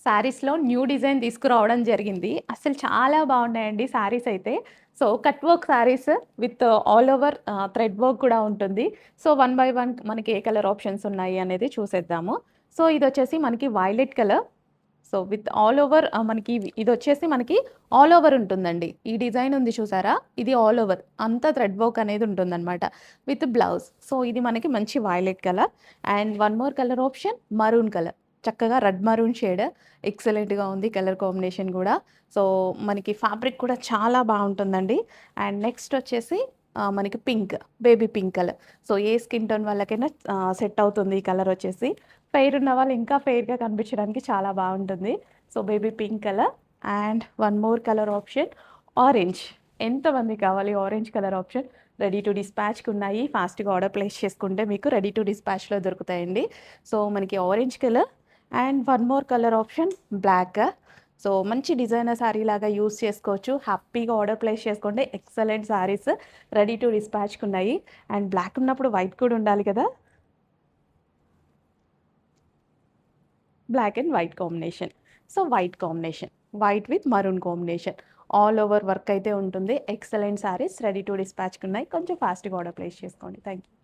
శారీస్‌లో new design తీసుకురావడం జరిగింది. అసలు చాలా బాగున్నాయండి శారీస్ అయితే. So, cut work saris with all over thread work కూడా ఉంటుంది. సో, వన్ బై వన్ మనకి ఏ కలర్ ఆప్షన్స్ ఉన్నాయి అనేది చూసేద్దాము. సో, ఇదొచ్చేసి మనకి violet colour. So, with all over మనకి ఇదొచ్చేసి మనకి ఆల్ ఓవర్ ఉంటుందండి. ఈ డిజైన్ ఉంది చూసారా? ఇది ఆల్ ఓవర్ అంతా థ్రెడ్ వర్క్ అనేది ఉంటుందనమాట. With blouse. సో, ఇది మనకి మంచి violet colour and one more colour option maroon colour. చక్కగా రెడ్ మరూన్ షేడ్ ఎక్సలెంట్‌గా ఉంది కలర్ కాంబినేషన్ గూడా. సో, మనకి ఫ్యాబ్రిక్ కూడా చాలా బావుంటుందండి. అండ్ నెక్స్ట్ వచ్చేసి మనకి pink, baby pink colour. So, ఏ స్కిన్ టోన్ వాళ్ళకైనా సెట్ అవుతుంది ఈ కలర్ వచ్చేసి. ఫెయిర్ ఉన్న వాళ్ళు ఇంకా ఫెయిర్‌గా కనిపించడానికి చాలా బావుంటుంది. So, baby pink colour and one more colour option orange. ఎంతమంది కావాలి orange colour option? Ready to డిస్పాచ్‌కి ఉన్నాయి. ఫాస్ట్‌గా ఆర్డర్ ప్లేస్ చేసుకుంటే మీకు రెడీ టు డిస్పాచ్‌లో దొరుకుతాయండి. సో, మనకి orange colour and one more colour option black. So, మంచి డిజైనర్ శారీ లాగా యూజ్ చేసుకోవచ్చు. హ్యాపీగా ఆర్డర్ ప్లేస్ చేసుకోండి. ఎక్సలెంట్ శారీస్ రెడీ టు డిస్పాచ్‌కి ఉన్నాయి. అండ్ బ్లాక్ ఉన్నప్పుడు వైట్ కూడా ఉండాలి కదా! Black and white combination. So, white combination. White with maroon combination. All over work అయితే ఉంటుంది. ఎక్సలెంట్ శారీస్ రెడీ టు డిస్పాచ్‌కి ఉన్నాయి. కొంచెం ఫాస్ట్‌గా ఆర్డర్ ప్లేస్ చేసుకోండి. Thank you.